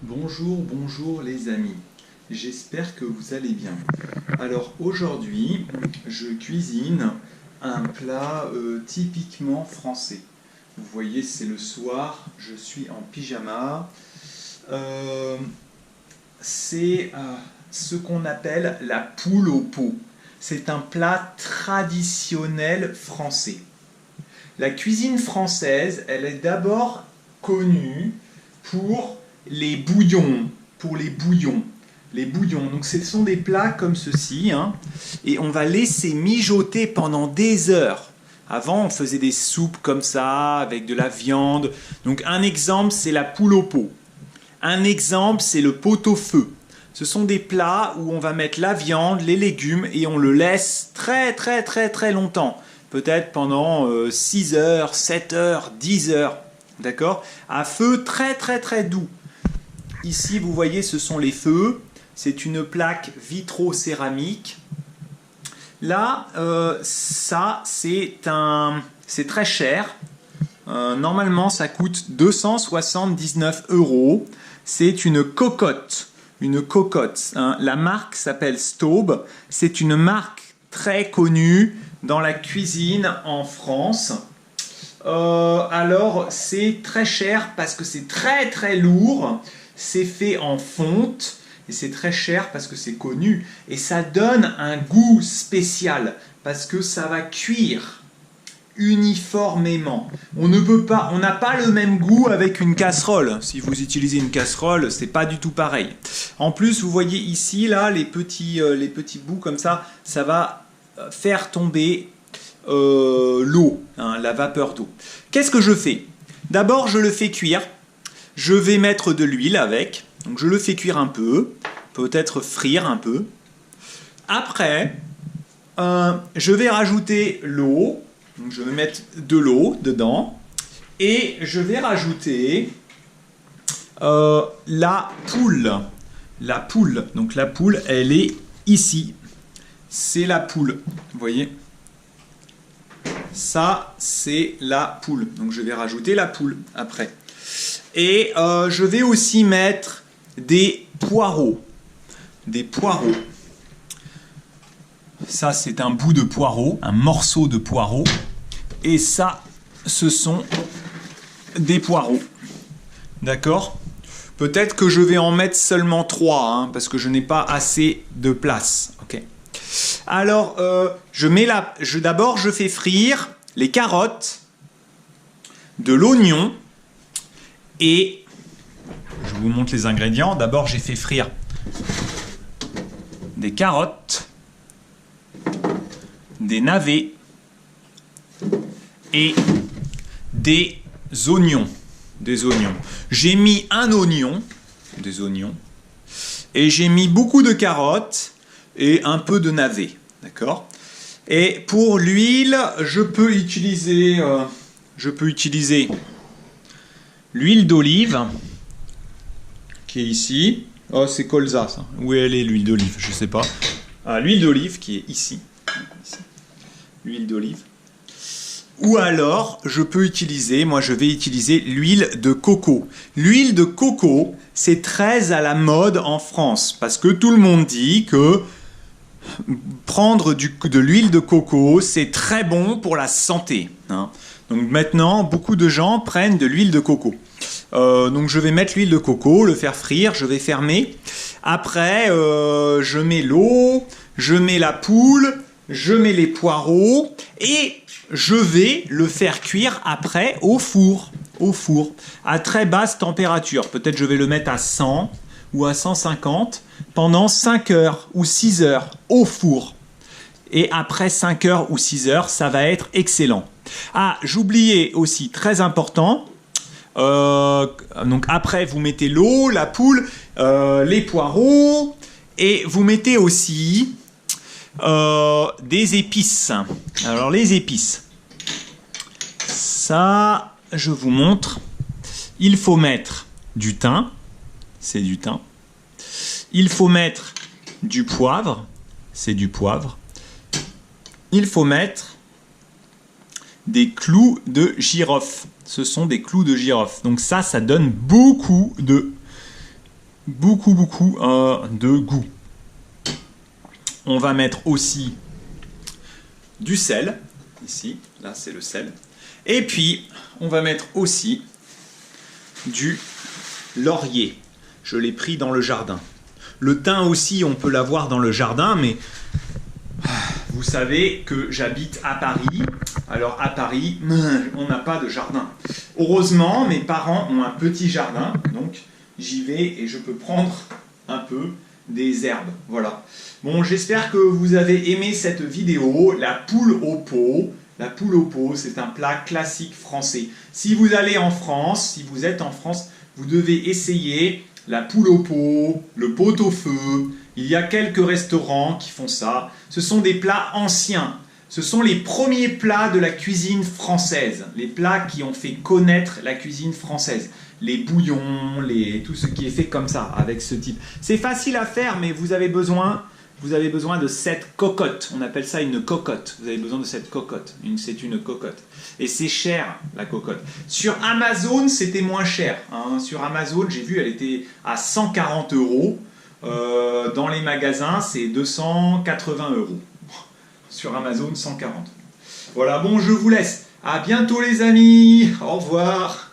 Bonjour, bonjour les amis. J'espère que vous allez bien. Alors aujourd'hui, je cuisine un plat typiquement français. Vous voyez, c'est le soir, je suis en pyjama. Euh, c'est ce qu'on appelle la poule au pot. C'est un plat traditionnel français. La cuisine française, elle est d'abord connue pour les bouillons, Les bouillons, donc ce sont des plats comme ceci, hein, et on va laisser mijoter pendant des heures. Avant, on faisait des soupes comme ça, avec de la viande. Donc un exemple, c'est la poule au pot. Un exemple, c'est le pot-au-feu. Ce sont des plats où on va mettre la viande, les légumes, et on le laisse très longtemps. Peut-être pendant 6 heures, 7 heures, 10 heures. D'accord? À feu très doux. Ici, vous voyez, ce sont les feux. C'est une plaque vitro-céramique. Là, ça, c'est très cher. Normalement, ça coûte 279 €. C'est une cocotte. Hein. La marque s'appelle Staub. C'est une marque très connue dans la cuisine en France. Alors, c'est très cher parce que c'est très lourd. C'est fait en fonte et c'est très cher parce que c'est connu. Et ça donne un goût spécial parce que ça va cuire uniformément. On n'a pas le même goût avec une casserole. Si vous utilisez une casserole, c'est pas du tout pareil. En plus, vous voyez ici, là, les petits bouts comme ça va faire tomber l'eau, hein, la vapeur d'eau. Qu'est-ce que je fais? D'abord, je le fais cuire. Je vais mettre de l'huile avec. Donc, je le fais cuire un peu, peut-être frire un peu. Après, je vais rajouter l'eau. Donc, je vais mettre de l'eau dedans. Et je vais rajouter la poule. La poule. Donc, la poule, elle est ici. C'est la poule. Vous voyez? Ça, c'est la poule. Donc, je vais rajouter la poule après. Et je vais aussi mettre des poireaux. Des poireaux. Ça, c'est un bout de poireau, un morceau de poireau. Et ça, ce sont des poireaux. D'accord? Peut-être que je vais en mettre seulement 3, hein, parce que je n'ai pas assez de place. Okay. Alors, d'abord, je fais frire les carottes, de l'oignon, et je vous montre les ingrédients. D'abord, j'ai fait frire des carottes, des navets et des oignons. J'ai mis des oignons, et j'ai mis beaucoup de carottes et un peu de navets. D'accord? Et pour l'huile, je peux utiliser l'huile d'olive, qui est ici. Oh, c'est colza, ça. Où elle est, l'huile d'olive? Je ne sais pas. Ah, l'huile d'olive qui est ici. L'huile d'olive. Ou alors, je vais utiliser l'huile de coco. L'huile de coco, c'est très à la mode en France, parce que tout le monde dit que prendre de l'huile de coco, c'est très bon pour la santé. Hein. Donc maintenant, beaucoup de gens prennent de l'huile de coco. Donc je vais mettre l'huile de coco, le faire frire, je vais fermer. Après, je mets l'eau, je mets la poule, je mets les poireaux et je vais le faire cuire après au four, à très basse température. Peut-être je vais le mettre à 100 ou à 150 pendant 5 heures ou 6 heures au four. Et après 5 heures ou 6 heures, ça va être excellent. Ah, j'oubliais aussi, très important, donc après vous mettez l'eau, la poule, les poireaux, et vous mettez aussi des épices. Alors les épices, ça je vous montre. Il faut mettre du thym, c'est du thym. Il faut mettre du poivre, c'est du poivre. Il faut mettre des clous de girofle. Ce sont des clous de girofle. Donc ça donne beaucoup de beaucoup de goût. On va mettre aussi du sel, ici, là c'est le sel. Et puis, on va mettre aussi du laurier. Je l'ai pris dans le jardin. Le thym aussi, on peut l'avoir dans le jardin, mais vous savez que j'habite à Paris. Alors à Paris, on n'a pas de jardin. Heureusement, mes parents ont un petit jardin, donc j'y vais et je peux prendre un peu des herbes. Voilà. Bon, j'espère que vous avez aimé cette vidéo. La poule au pot. La poule au pot, c'est un plat classique français. Si vous allez en France, si vous êtes en France, vous devez essayer la poule au pot, le pot-au-feu. Il y a quelques restaurants qui font ça. Ce sont des plats anciens. Ce sont les premiers plats de la cuisine française. Les plats qui ont fait connaître la cuisine française. Les bouillons, tout ce qui est fait comme ça, avec ce type. C'est facile à faire, mais vous avez besoin de cette cocotte. On appelle ça une cocotte. Vous avez besoin de cette cocotte. C'est une cocotte. Et c'est cher, la cocotte. Sur Amazon, c'était moins cher. Hein. Sur Amazon, j'ai vu, elle était à 140 €. Dans les magasins, c'est 280 €. Sur Amazon, 140. Voilà, bon, je vous laisse. À bientôt les amis. Au revoir.